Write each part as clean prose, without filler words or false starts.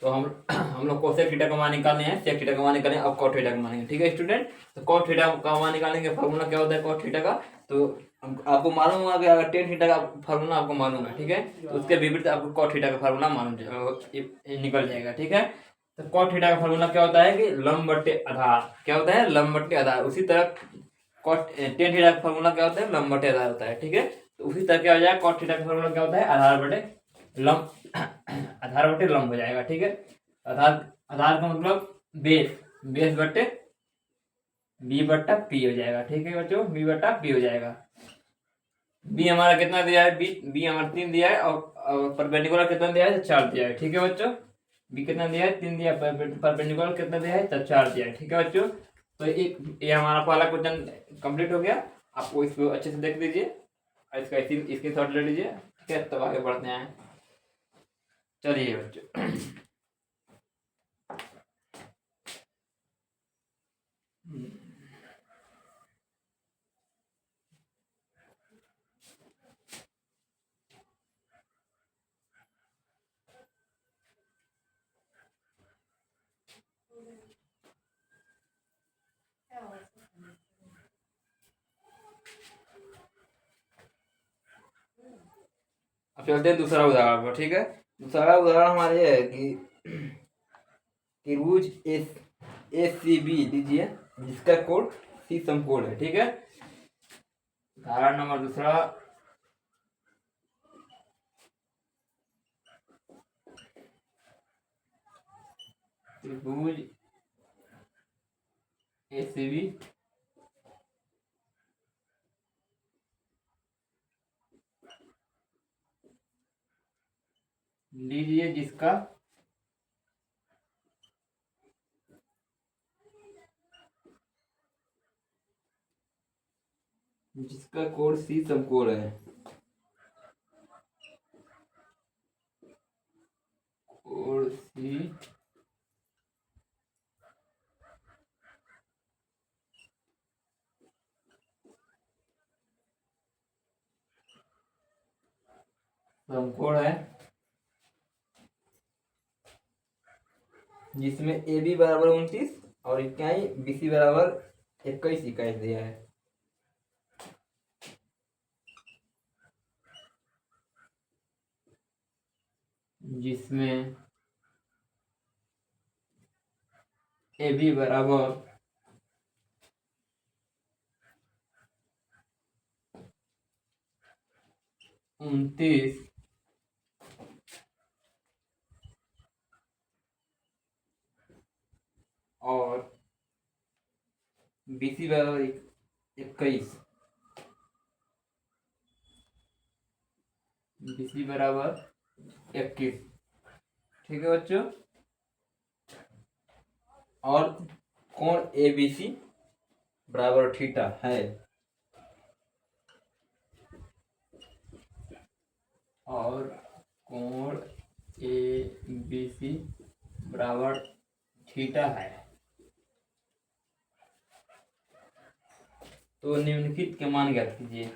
तो हम लोग को सेक थीटा का मान निकालने हैं, सेक थीटा का मान निकालने अब कॉट थीटा का मान निकालेंगे। ठीक है स्टूडेंट, तो कॉट थीटा का मान निकालने का फॉर्मूला क्या होता है कॉट थीटा का, तो आपको मालूम होगा कि अगर टेन थीटा का फार्मूला आपको मालूम है, ठीक है, तो उसके विपरीत आपको कॉट थीटा का फार्मूला मालूम निकल जाएगा। ठीक है, तो कॉट थीटा का फार्मूला क्या होता है कि लंब बट्टे आधार, क्या होता है लंब बट्टे आधार। उसी तरह कॉट टेन थीटा का फार्मूला क्या होता है लंब बट्टे आधार होता है। ठीक है, तो उसी तरह क्या हो जाएगा कॉट थीटा का फार्मूला क्या होता है आधार बटे लंब आधार बटे लंब हो जाएगा। ठीक है, आधार आधार का मतलब बेस, बेस बटे बी बट्टा पी हो जाएगा। ठीक है बच्चों, बी बट्टा पी हो जाएगा। बी हमारा कितना दिया है, बी हमारा 3 दिया है और परपेंडिकुलर कितना दिया है 4 दिया है। ठीक है बच्चों, बी कितना दिया है 3 दिया है, परपेंडिकुलर कितना दिया है 4 दिया है। ठीक है बच्चों, तो ये हमारा पहला क्वेश्चन कंप्लीट हो गया। आपको इसको अच्छे से देख लीजिए, इसका इसके शॉर्ट ले लीजिए। ठीक है, तब आगे बढ़ते हैं। चलिए बच्चों अब चलते हैं दूसरा उदाहरण पर। ठीक है, दूसरा उदाहरण हमारे ये है कि त्रिभुज एस सी बी लीजिए जिसका कोड सी समकोण है। ठीक है, उदाहरण नंबर दूसरा, त्रिभुज एस सी बी लीजिए जिसका कोड सी समकोण है, कोड सी समकोण है, जिसमें ए बी बराबर 29 और इकाई बी सी बराबर 21 इकाई दिया है। जिसमें ए बी बराबर 29 और बी सी बराबर 21, बी सी बराबर 21। ठीक है बच्चों, और कोण ए बी सी बराबर थीटा है, और कोण ए बी सी बराबर थीटा है, तो निम्नलिखित के मान ज्ञात कीजिए।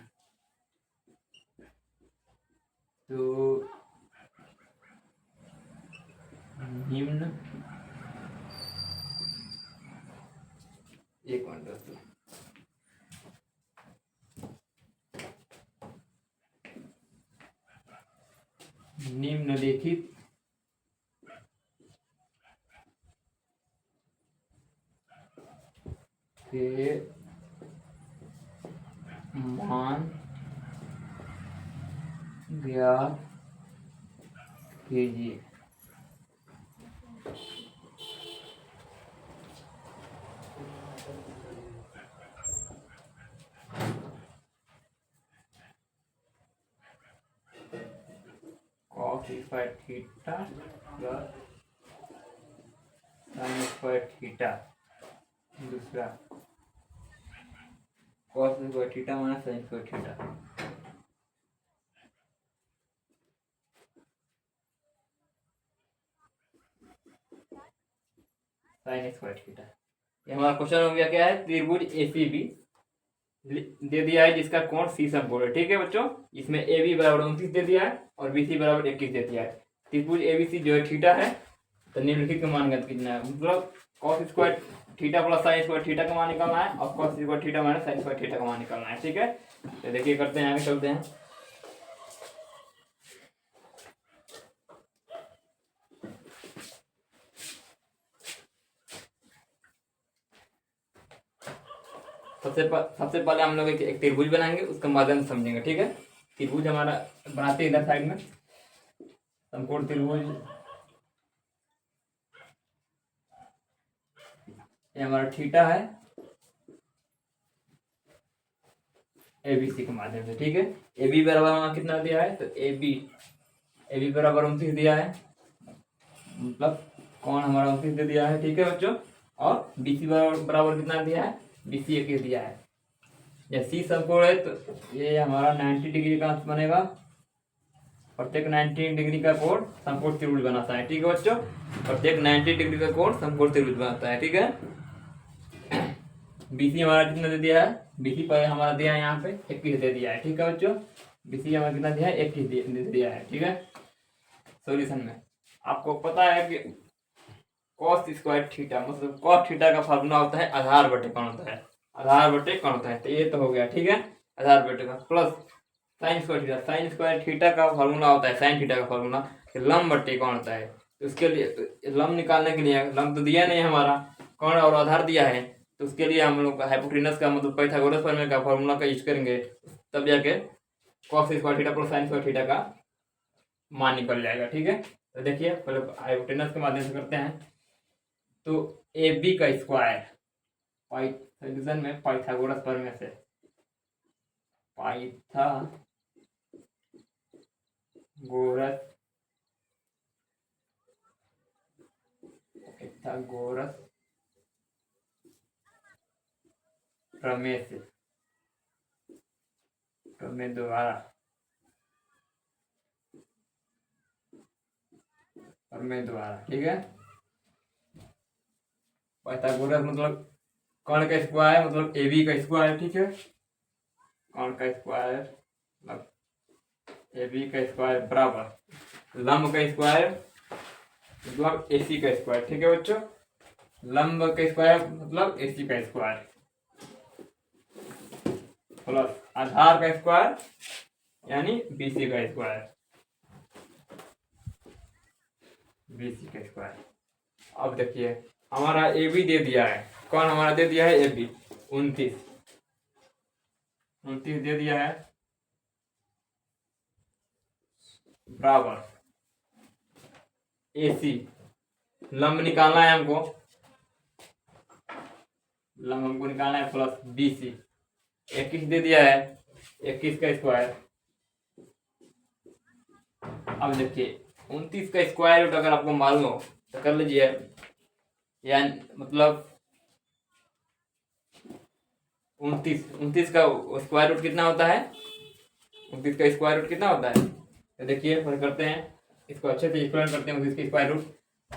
तो निम्न एक मिनट दोस्तों, निम्नलिखित के मान ज्ञात कीजिए। cos square theta plus sin square theta, दूसरा cos square theta minus sin square theta, sin square theta. ये हमारा क्वेश्चन हो गया, क्या है त्रिभुज एसीबी दे दिया है जिसका कोण सी समकोण है। ठीक है बच्चों, इसमें ए बी बराबर 29 दे दिया है और बी सी बराबर 21 दे दिया है। त्रिभुज एबीसी जो है थीटा है, तो निम्नलिखित का मान ज्ञात कितना है, मतलब cos square theta plus sine square theta का मान निकालना है और cos square theta minus sine square theta का मान निकालना है। ठीक है, तो देखिए करते हैं, आगे चलते हैं। सबसे पहले हम लोग एक त्रिभुज बनाएंगे, उसका माध्यम से समझेंगे। ठीक है, त्रिभुज हमारा बनाते हैं इधर साइड में, समकोण त्रिभुज। ये हमारा थीटा है एबीसी के माध्यम से। ठीक है, ए बी बराबर हमारा कितना दिया है, तो ए बी बराबर 29 दिया है, मतलब कौन हमारा 29 दे दिया है। ठीक है बच्चों, और बीसी बराबर कितना दिया है, बीसी 21 दिया है। या सी समकोण है तो ये हमारा 90 डिग्री का बनेगा, प्रत्येक 90 डिग्री का कोण समकोण त्रिभुज बनाता है। ठीक है बच्चों, प्रत्येक 90 डिग्री का कोण समकोण त्रिभुज बनाता है। ठीक है, बीसी हमारा कितना दे दिया है, बीसी पर हमारा दिया है यहाँ पे 21 दे दिया है। ठीक है बच्चों, बीसी हमारा कितना दिया है, 21 दे दिया है। ठीक है, सॉल्यूशन में आपको पता है कि cos स्क्वायर थीटा मतलब cos थीटा का फार्मूला होता है आधार बटे कौन होता है, आधार बटे कौन होता है, तो ये तो हो गया। ठीक है, आधार बटे का प्लस साइन स्क्वायर थीटा का फार्मूला होता है, साइन थीटा का फार्मूला लंब बटे कौन होता है। तो उसके लिए लंब निकालने के लिए, लंब तो दिया नहीं हमारा, कौन और आधार दिया है, तो उसके लिए हम लोग हाइपोटेनस का मतलब पाइथागोरस प्रमेय का फार्मूला का यूज करेंगे, तब जाके cos square theta plus sine square theta का मान निकल जाएगा। ठीक है, तो देखिए पहले हाइपोटेनस के माध्यम से करते हैं। तो ए बी का स्क्वायर सॉल्यूशन में पाइथागोरस प्रमेय से, पाइथागोरस प्रमेय से, प्रमेय द्वारा, प्रमेय द्वारा। ठीक है, पाइथागोरस मतलब कौन का स्क्वायर मतलब ए बी का स्क्वायर। ठीक है, कौन का स्क्वायर मतलब ए बी का स्क्वायर बराबर लंब का स्क्वायर मतलब ए सी का स्क्वायर। ठीक है बच्चों, लंब का स्क्वायर मतलब ए सी का स्क्वायर प्लस आधार का स्क्वायर यानी बी सी का स्क्वायर, बी सी का स्क्वायर। अब देखिए हमारा ए बी दे दिया है, कौन हमारा दे दिया है, ए बी 29 दे दिया है, बराबर ए सी लंब निकालना है हमको, लंब हमको निकालना है प्लस बी सी 21 दे दिया है, 21 का स्क्वायर। अब देखिए 29 का स्क्वायर रूट अगर आपको मालूम हो तो कर लीजिए, यानी मतलब 29 का स्क्वायर रूट कितना होता है, 29 का स्क्वायर रूट कितना होता है, तो देखिए फिर करते हैं इसको अच्छे से एक्सप्लेन करते हैं। 29 का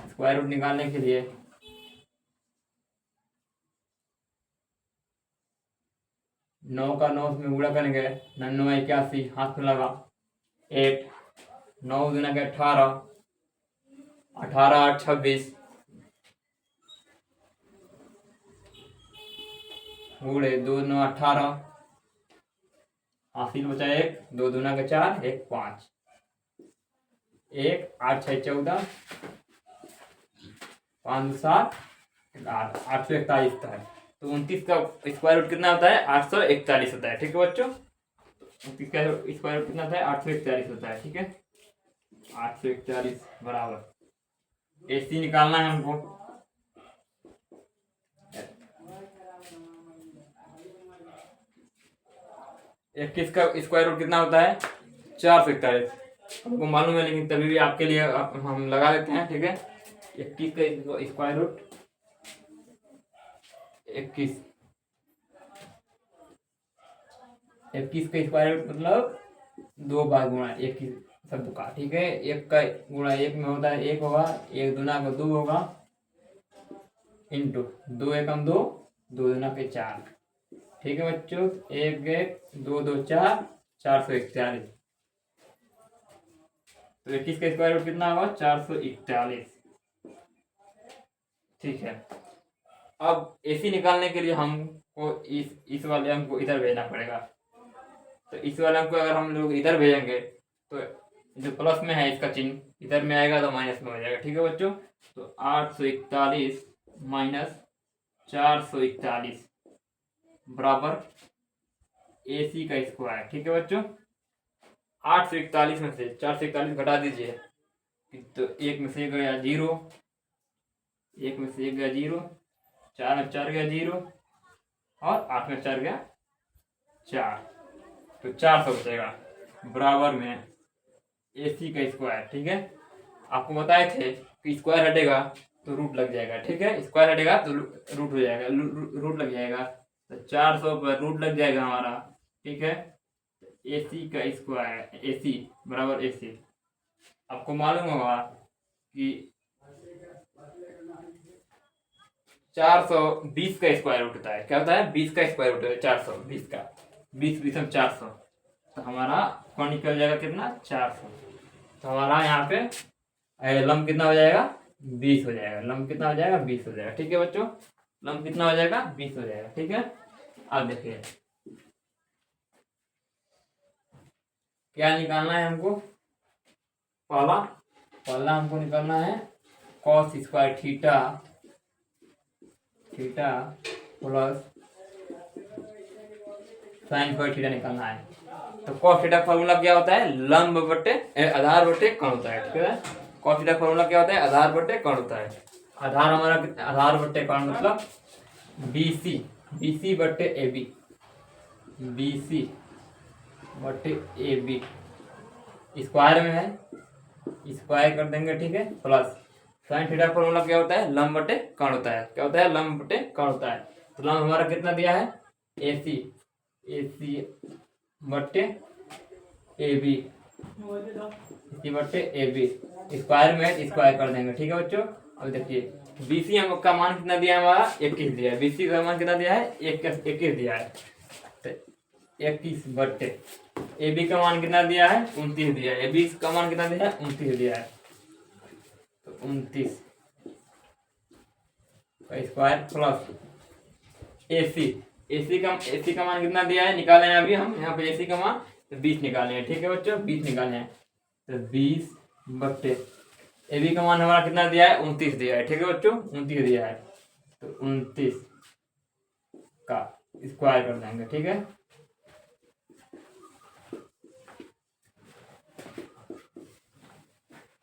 स्क्वायर रूट निकालने के लिए 9 का 9 में गुणा करेंगे, 9 81 हाथ में लगा 8, 9 गुना के 18, 18 8 26 गुणे 2 9 18, हासिल बचा 1, 2 दूना के 4 1 5, 1 8 6 14 5 7 8, 841 है। तो 29 का स्क्वायर रूट कितना होता है, 841 होता है। ठीक है बच्चों, 29 का स्क्वायर रूट कितना होता है, 841 होता है। ठीक है, 841 बराबर एसी निकालना है हमको, इक्कीस का स्क्वायर रूट कितना होता है, 441 हमको मालूम है, लेकिन तभी भी आपके लिए हम लगा लेते हैं। ठीक है, 21 का स्क्वायर रूट 21 का स्क्वायर रूट मतलब 2 बार गुणा 21 शब्द का। ठीक है, 1 का गुणा 1 में होता है 1 होगा, 1 दूना का 2 होगा, इंटू 2 एकम 2, 2 दूना के 4। ठीक है बच्चों, 1 1 2 2 4 441। तो 21 का स्क्वायर रूट कितना होगा, 441। ठीक है। अब AC निकालने के लिए हमको इस वाले अंक को इधर भेजना पड़ेगा। तो इस वाले अंक को अगर हम लोग इधर भेजेंगे तो जो प्लस में है इसका चिन्ह इधर में आएगा तो माइनस में हो जाएगा। ठीक है बच्चों, तो 841 माइनस 441 बराबर AC का स्क्वायर। ठीक है बच्चों, 841 में से 441 घटा दीजिए तो एक में से एक गया 0, एक में से एक गया 0, 4 में 4 गया 0 और 8 में 4 गया 4, तो 400 बचेगा बराबर में AC का स्क्वायर। ठीक है, आपको बताए थे कि स्क्वायर हटेगा तो रूट लग जाएगा। ठीक है, स्क्वायर हटेगा तो रूट हो जाएगा, रूट लग जाएगा, तो 400 पर रूट लग जाएगा हमारा। ठीक है, AC का स्क्वायर, AC बराबर AC। आपको मालूम होगा कि 420 का स्क्वायर रूट होता है। क्या होता है? 20 का स्क्वायर रूट होता है 420 का, 20 20 400, तो हमारा कौन निकल जाएगा कितना? 400। तो हमारा यहाँ पे लंब कितना हो जाएगा? 20 हो जाएगा। लंब कितना हो जाएगा? 20 हो जाएगा। ठीक है बच्चों, लंब कितना हो जाएगा? 20 हो जाएगा। ठीक है, अब देखिए क्या निकालना है हमको। पहला हमको निकालना है cos square theta plus sine square theta निकालना है। तो कॉस थीटा का फॉर्मूला क्या होता है? लंब बटे आधार बटे कोण होता है। ठीक है, कॉस थीटा का फॉर्मूला क्या होता है? आधार बटे कोण होता है। आधार हमारा आधार बटे कोण मतलब BC बटे AB, BC बटे AB स्क्वायर में है, स्क्वायर कर देंगे। ठीक है, प्लस साइन थीटा फॉर्मूला क्या होता है? लंब बटे कोण होता है। क्या होता है? लंब बटे कोण होता है। तो लंब हमारा कितना दिया है? AC बटे AB, AC बटे AB स्क्वायर में स्क्वायर कर देंगे। ठीक है बच्चों, अब देखिए BC का मान कितना दिया है? हमारा 21 दिया है। BC का मान कितना दिया है? 21 दिया है, तो 21 बटे AB का मान कितना दिया है? 29 दिया है। AB का मान कितना दिया है? 29 दिया है, तो 29 का स्क्वायर प्लस AC का मान कितना दिया है? निकाले हैं अभी हम यहाँ पे AC का मान, तो 20 निकाले हैं। ठीक है बच्चों, 20 निकाले हैं, तो 20 बट्टे AB का मान हमारा कितना दिया है? 29 दिया है। ठीक है बच्चों, 29 दिया है, तो 29 का स्क्वायर कर देंगे। ठीक है,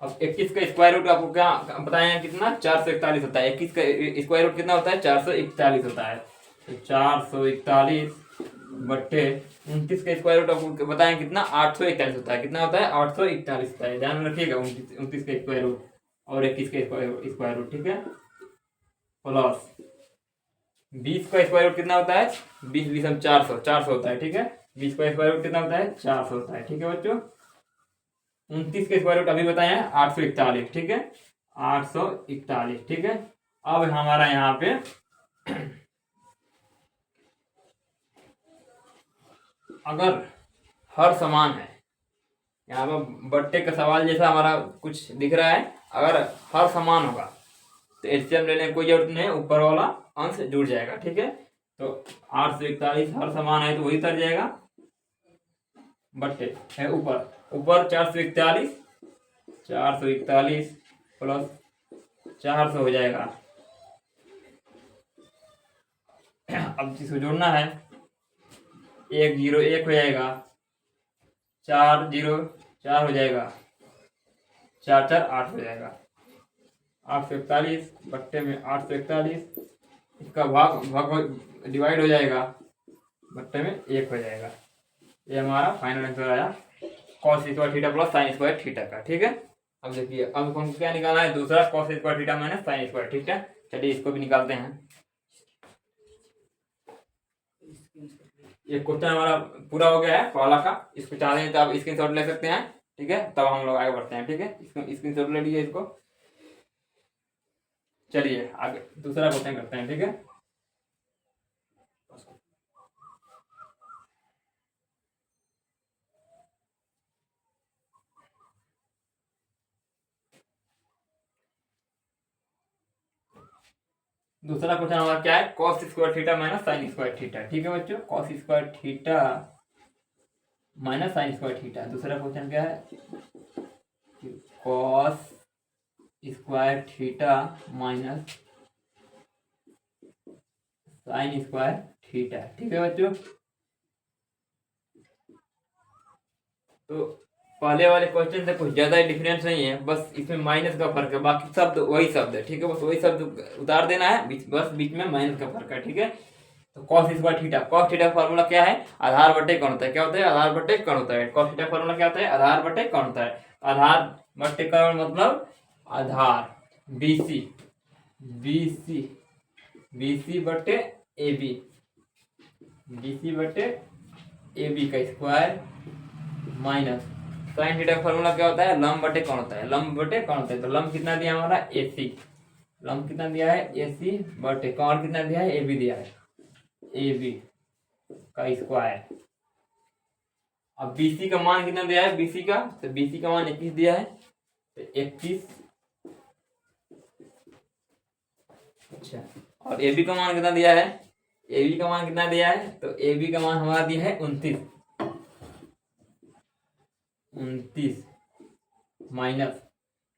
अब 21 का स्क्वायर रूट आपको क्या बताया कितना? 441 होता है। 21 का स्क्वायर रूट कितना होता है? 441 होता है, तो 441 बट्टे 29 का स्क्वायर रूट आपको बताएं कितना? 841 होता है। कितना होता है? 841 होता है। ध्यान में रखिएगा, 29 का स्क्वायर रूट और 21 का स्क्वायर रूट। ठीक है, प्लस 20 का स्क्वायर रूट कितना होता है? 20 20 हम 400 होता है। ठीक है, 20 का स्क्वायर रूट कितना होता है? 400 होता है। ठीक है बच्चों, 29 के स्क्वायर रूट अभी बताए हैं 841। ठीक है, 841। ठीक है, अब हमारा यहाँ पे अगर हर समान है, यहाँ पर बट्टे का सवाल जैसा हमारा कुछ दिख रहा है, अगर हर समान होगा तो एचसीएम लेने की कोई जरूरत नहीं है, ऊपर वाला अंश जुड़ जाएगा। ठीक है, तो 841 हर समान है तो वही तर जाएगा, बट्टे है ऊपर 441 प्लस 400 हो जाएगा। अब जिसको जोड़ना है 1 0 1 हो जाएगा, 4 0 4 हो जाएगा, 4 4 8 हो जाएगा। 841 बट्टे में 841, इसका भाग डिवाइड हो जाएगा, बट्टे में 1 हो जाएगा। ये हमारा फाइनल आंसर आया cos square theta plus sine square theta का। ठीक है, अब देखिए अब हमको क्या निकालना है? दूसरा cos square theta minus sine square theta. चलिए इसको भी निकालते हैं। ये क्वेश्चन हमारा पूरा हो गया है पहला का। इसको चाहते हैं तो आप स्क्रीनशॉट ले सकते हैं। ठीक है, तब हम लोग आगे बढ़ते हैं। ठीक है, इसको स्क्रीनशॉट ले लीजिए इसको। चलिए आगे दूसरा क्वेश्चन करते हैं। ठीक है, दूसरा क्वेश्चन हमारा क्या है, cos square theta minus sine square theta. ठीक है बच्चों, cos square theta minus sine square theta. दूसरा क्वेश्चन क्या है, cos square theta minus sine square theta. ठीक है बच्चों, तो पहले वाले क्वेश्चन से कुछ ज्यादा डिफरेंस नहीं है, बस इसमें माइनस का फर्क है, बाकी शब्द वही शब्द है। ठीक है, बस वही शब्द उतार देना है, बस बीच में माइनस का फर्क है। ठीक है, तो cos square theta, cos theta का फार्मूला क्या है, आधार बटे कौन होता है, क्या होता है, आधार बटे कौन होता है। कॉस थीटा का फार्मूला क्या होता है, आधार बटे कौन होता है। आधार बटे कौन मतलब आधार, बीसी बीसी बीसी बटे ए बी, बीसी बटे ए बी का स्क्वायर माइनस साइन थीटा का फॉर्मूला क्या होता है, लंब बटे कौन होता है, लंब बटे कौन होता है। तो लंब कितना दिया हमारा AC, लंब कितना दिया है AC बटे कौन कितना दिया है AB दिया है, AB का स्क्वायर। अब BC का मान कितना दिया है, BC का, तो BC का मान 21 दिया है, तो 21। अच्छा, और AB का मान कितना दिया है, AB का मान कितना दिया है, तो AB का मान हमारा दिया है 29 माइनस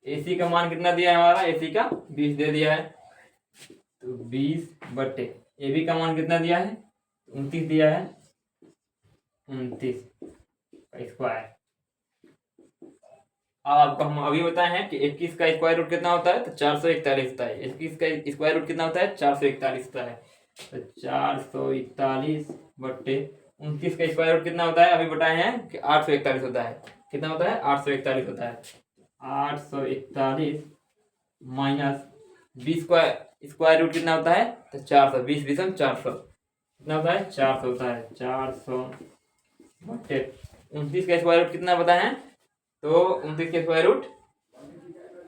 AC का मान कितना दिया है हमारा, AC का 20 दे दिया है, तो 20 बटे AB का मान कितना दिया है 29 दिया है, 29 का स्क्वायर। अब आपको हम अभी बताए हैं कि 21 का स्क्वायर रूट कितना होता है, तो 441 होता है। 21 का स्क्वायर रूट कितना होता है, 441 होता है, तो 441 बटे 29 का स्क्वायर रूट कितना होता है, अभी बताए हैं कि 841 होता है। कितना होता है, 841 होता है। 841 माइनस 20 का स्क्वायर रूट कितना होता है, तो 400, 20 विषम 400 कितना होता है, 400 होता है। 400 बटे 29 का स्क्वायर रूट कितना पता है, तो 29 का स्क्वायर रूट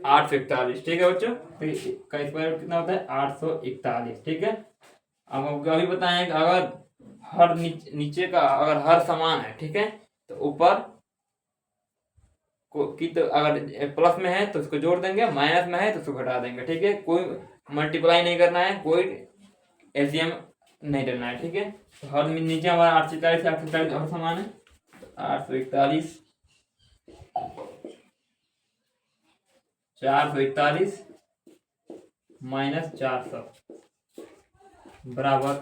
841। ठीक है बच्चों, तो का स्क्वायर रूट कितना होता है 841। ठीक है, अब आपको अभी बताएं कि अगर हर नीचे का अगर हर समान है, ठीक है, तो ऊपर की तो अगर प्लस में है तो उसको जोड़ देंगे, माइनस में है तो उसको घटा देंगे। ठीक है, कोई मल्टीप्लाई नहीं करना है, कोई एलसीएम नहीं करना है। ठीक है, तो हर नीचे हमारा 841 और समान है, 841 441 माइनस 400 बराबर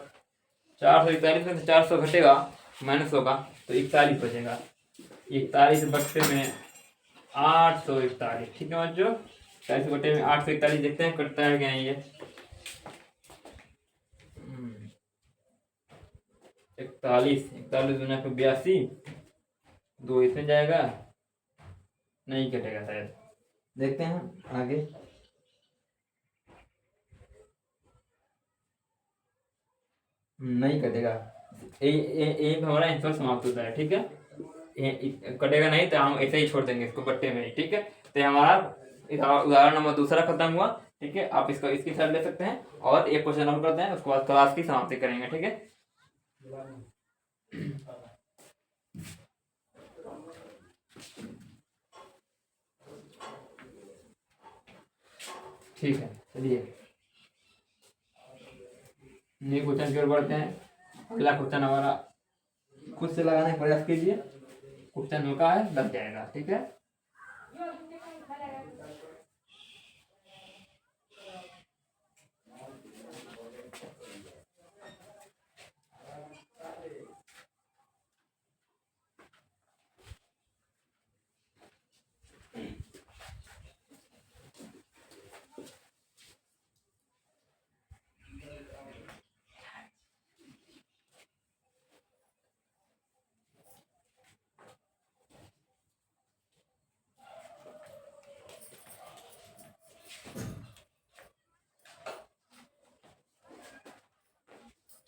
441 में से 400 घटेगा माइनस होगा तो 41 बचेगा। 41 बट्टे में 841। ठीक है बच्चों, 40 बट्टे में 841 देखते हैं कटता है क्या ये। 41 गुना को 82, 2 इसमें जाएगा, नहीं कटेगा शायद, देखते हैं आगे। नहीं कटेगा, हमारा आंसर समाप्त होता है। ठीक है, कटेगा नहीं तो हम ऐसे ही छोड़ देंगे इसको बट्टे में ही। ठीक है, तो हमारा उदाहरण नंबर दूसरा खत्म हुआ। ठीक है, आप इसको इसकी साइड ले सकते हैं और एक क्वेश्चन और करते हैं, उसके बाद क्लास की समाप्ति करेंगे। ठीक है, ठीक है, चलिए नए क्वेश्चन की ओर बढ़ते हैं। अगला क्वेश्चन हमारा खुद से लगाने का प्रयास कीजिए, क्वेश्चन होगा है लग जाएगा। ठीक है,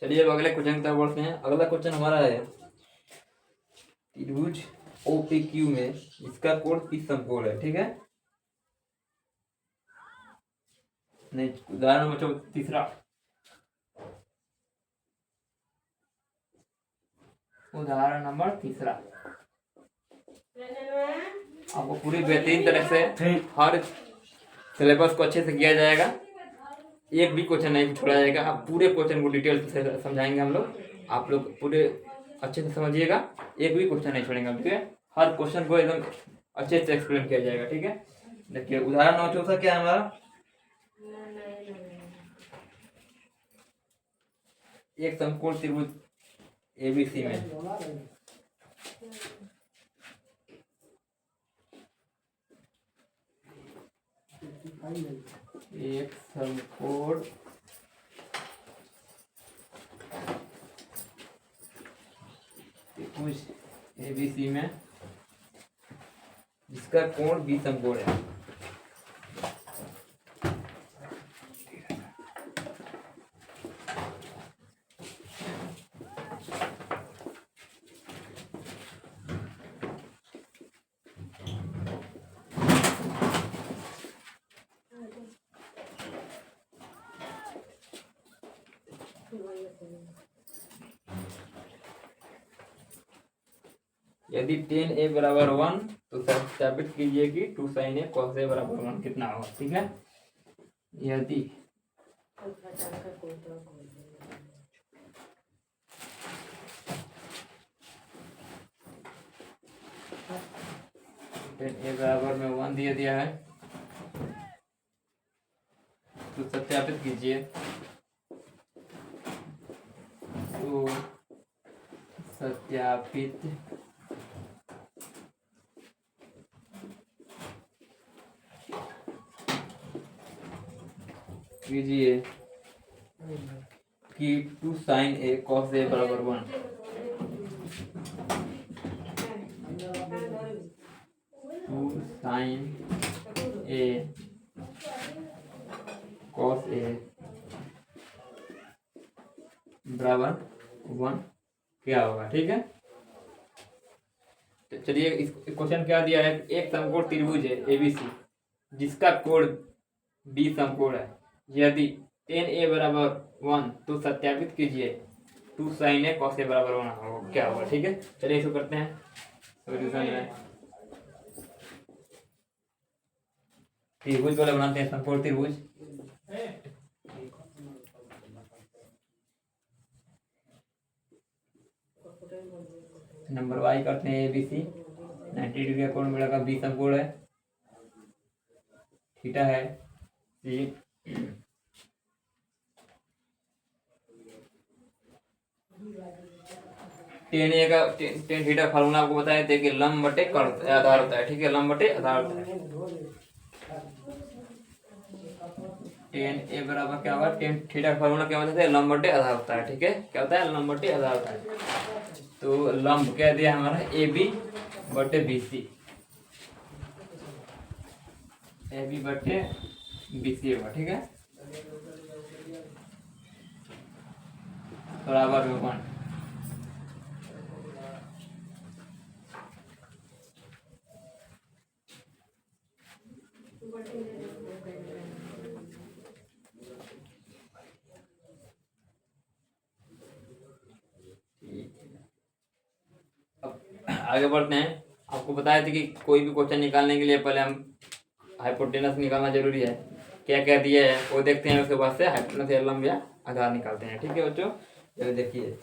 चलिए अब अगले क्वेश्चन की तरफ बढ़ते हैं। अगला क्वेश्चन हमारा है त्रिभुज OPQ में इसका कोण 30 समकोण है। ठीक है, नहीं उदाहरण बच्चों तीसरा, उदाहरण नंबर तीसरा आपको पूरी बेहतरीन तरह से हर सिलेबस को अच्छे से किया जाएगा। एक भी क्वेश्चन नहीं छोड़ा जाएगा। आप पूरे क्वेश्चन को डिटेल से समझाएंगे हम लोग, आप लोग पूरे अच्छे से समझिएगा, एक भी क्वेश्चन नहीं छोड़ेंगे हम, ठीक है। हर क्वेश्चन को एकदम अच्छे से एक्सप्लेन किया जाएगा, ठीक है। देखिए उदाहरण 9 चौथा क्या है हमारा, एक समकोण त्रिभुज एबीसी में एक समकोण त्रिभुज एबीसी में जिसका कोण बी समकोण है। यदि tan a बराबर 1 तो सत्यापित कीजिए कि 2 sin a cos a बराबर 1 कितना होगा, ठीक है। यदि tan a बराबर में 1 दिया है तो सत्यापित कीजिए, तो सत्यापित कीजिए कि 2 sin a cos a बराबर 1, 2 sin a cos a बराबर 1 क्या होगा, ठीक है। तो चलिए इस क्वेश्चन क्या दिया है, एक समकोण त्रिभुज है एबीसी जिसका कोण बी समकोण है, यदि tan a बराबर 1 तो सत्यापित कीजिए 2 sin a cos a बराबर 1 होगा क्या होगा, ठीक है। चलिए इसको करते हैं सॉल्यूशन में। त्रिभुज वाला बनाते हैं, समकोण त्रिभुज। नंबर वाई करते हैं एबीसी, 90 डिग्री का कोण मिलेगा, बी समकोण है, थीटा है सी, टेन थीटा फार्मूला आपको बताया थे कि लंब बटे आधार होता है, ठीक है, लंब बटे आधार होता है। टेन ए बराबर क्या होगा, टेन थीटा का फार्मूला क्या होता है, लंब बटे आधार होता है, ठीक है। क्या होता है, लंब बटे आधार होता है। तो लंब क्या दिया हमारा, ए बी बटे बी सी, ए बी बटे बी सी होगा, ठीक है, बराबर में 1। आगे बढ़ते हैं। आपको बताया था कि कोई भी क्वेश्चन निकालने के लिए पहले हम हाइपोटेनस निकालना जरूरी है, क्या क्या दिया है वो देखते हैं, उसके बाद से हाइपोटेनस या लंब या आधार निकालते हैं, ठीक है बच्चों। चलिए देखिए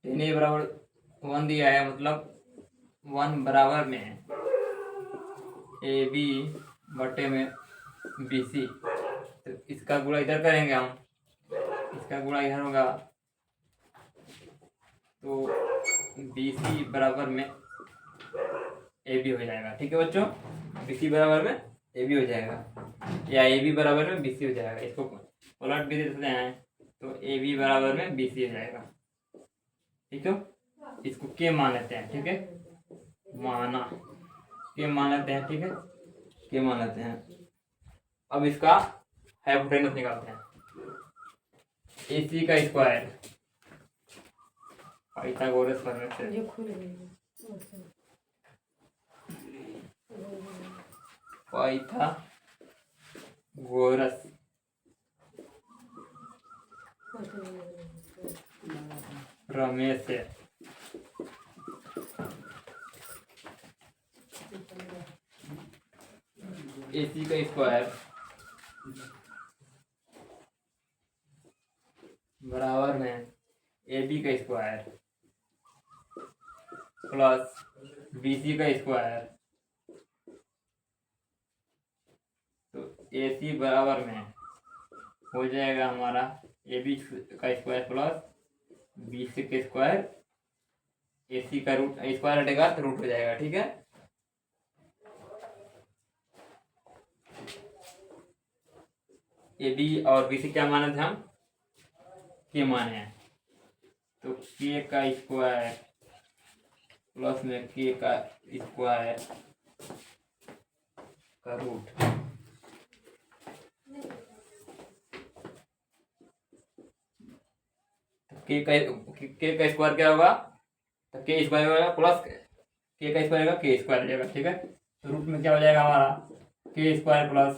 tan a बराबर 1 दिया है, मतलब 1 बराबर में है ए बी बटे में बी सी, तो इसका गुणा इधर करेंगे हम, इसका गुणा इधर होगा, तो बी सी बराबर में ए बी हो जाएगा, ठीक है बच्चों। बी सी बराबर में ए बी हो जाएगा, या ए बी बराबर में बी सी हो जाएगा। इसको पलट भी देते हैं तो ए बी बराबर में बी सी हो जाएगा, ठीक है। इसको के मान लेते हैं, ठीक है, माना के मान लेते हैं, ठीक है, के मान लेते हैं। अब इसका हाइपोटेनस निकालते हैं, ए सी का स्क्वायर पाइथागोरस फॉर्मूला से, पाइथागोरस सूत्र में से AC का स्क्वायर बराबर में AB का स्क्वायर प्लस BC का स्क्वायर, तो AC बराबर में हो जाएगा हमारा AB का स्क्वायर प्लस BC का स्क्वायर, AC का रूट स्क्वायर हटेगा तो रूट हो जाएगा। ठीक है, AB और BC क्या माने थे हम, के माने हैं, तो K का स्क्वायर प्लस में K का स्क्वायर का रूट, K का स्क्वायर क्या होगा, तो K स्क्वायर होगा प्लस K का स्क्वायर होगा K स्क्वायर हो जाएगा। ठीक है, तो रूट में क्या हो जाएगा हमारा K square plus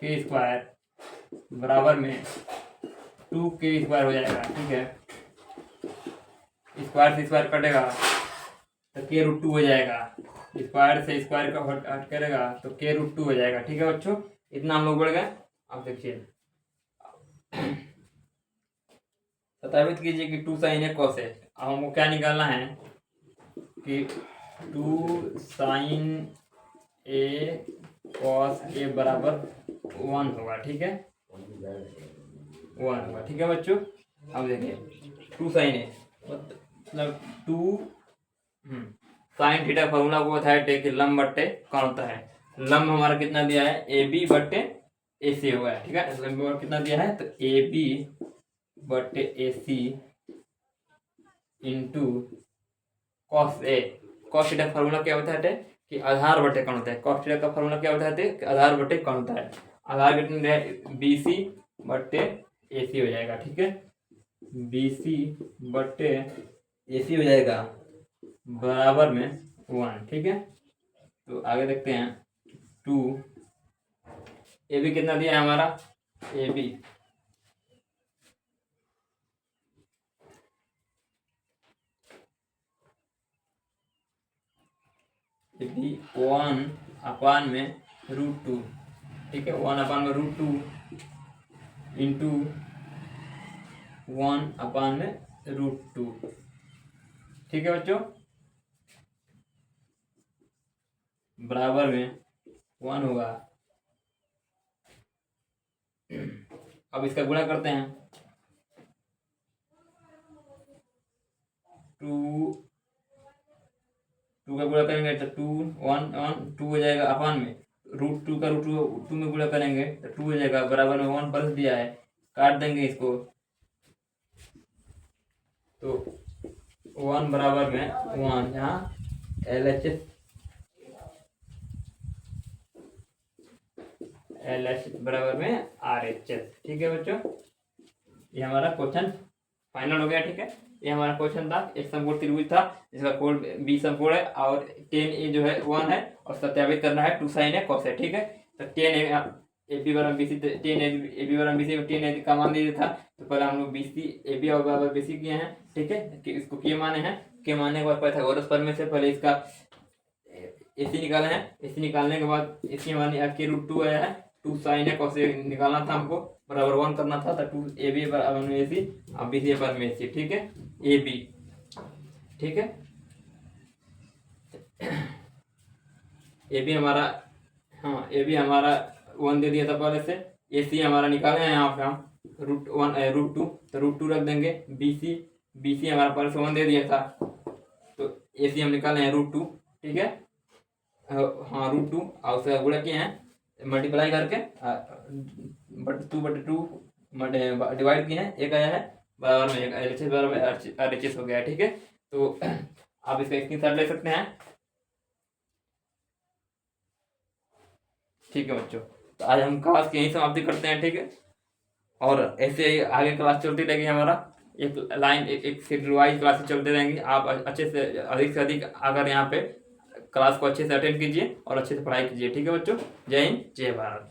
K square बराबर में 2K स्क्वायर हो जाएगा। ठीक है, स्क्वायर से स्क्वायर कटेगा तो K रूट 2 हो जाएगा, स्क्वायर से स्क्वायर का हट करेगा तो K रूट 2 हो जाएगा। ठीक है बच्चों, इतना हम लोग बढ़ गए। अब देखिए सत्यापित कीजिए कि 2 sin A cos A। अब हमको क्या निकालना है कि 2 sin A cos A बराबर 1 होगा। ठीक है, 1 होगा। ठीक है बच्चों, अब देखिए 2 sin A मतलब 2 साइन थीटा फॉर्मूला को बताया टे कि लंब बट्टे कौन होता है। लंब हमारा कितना दिया है, AB बट्टे AC होगा। ठीक है, लंब कितना दिया है, तो AB बट्टे AC into cos A। Cos theta का फॉर्मूला क्या होता है कि आधार बट्टे कौन होता है। कॉस थीटा का फॉर्मूला क्या होता है कि आधार बट्टे कौन होता है। आधार कितना दिया है, BC बट्टे AC हो जाएगा। ठीक है, BC बट्टे AC हो जाएगा बराबर में 1। ठीक है, तो आगे देखते हैं 2 AB कितना दिया है हमारा, AB AB 1 अपान में रूट 2। ठीक है, 1 अपान में रूट 2 इंटू 1 अपान में रूट 2। ठीक है बच्चों, बराबर में 1 होगा। अब इसका गुणा करते हैं, 2 का गुणा करेंगे तो 2 1 1 2 हो जाएगा अपान में रूट 2 का रूट 2 में गुणा करेंगे तो 2 हो जाएगा बराबर में 1 प्लस दिया है, काट देंगे इसको तो 1 बराबर में 1, यहाँ LHS बराबर में RHS। ठीक है बच्चों, ये हमारा क्वेश्चन फाइनल हो गया। ठीक है, ये हमारा क्वेश्चन था, एक समकोण त्रिभुज था जिसका कोण B समकोण है और 10A जो है 1 है और सत्यापित करना है 2 sin A cos A। ठीक है, तो 10 AB बराबर BC 10 AB बराबर BC में 10 का मान दिया था, तो पहले हम लोग BC AB और बराबर BC किए हैं। ठीक है, कि इसको के माने हैं, के मानने के बाद पाइथागोरस प्रमेय से पहले इसका AC निकाले हैं। AC निकालने के बाद इसकी माने के रूट 2 आया है, 2 sin A cos A निकालना था हमको, बराबर 1 करना था, तो 2 AB बराबर में AC और BC बराबर में AC। ठीक है, AB। ठीक है, AB हमारा, हाँ AB हमारा 1 दे दिया था पहले से, AC हमारा निकाले हैं यहाँ पे हम रूट 1 रूट 2, तो रूट 2 रख देंगे। BC हमारा पहले से 1 दे दिया था, तो AC हम निकाले हैं रूट 2। ठीक है, हाँ रूट 2 और उसका गुणा किए हैं मल्टीप्लाई करके, बट 2/2 डिवाइड किए हैं, एक आया है बराबर में एक, LHS बराबर RHS हो गया है। ठीक है, तो आप इसका स्क्रीनशॉट ले सकते हैं। ठीक है बच्चों, तो आज हम क्लास की यहीं समाप्ति करते हैं। ठीक है, और ऐसे ही आगे क्लास चलती रहेगी हमारा, एक लाइन एक शेड्यूल वाइज क्लासेस चलते रहेंगी। आप अच्छे से अधिक अगर यहाँ पे क्लास को अच्छे से अटेंड कीजिए और अच्छे से पढ़ाई कीजिए। ठीक है बच्चों, जय हिंद जय भारत।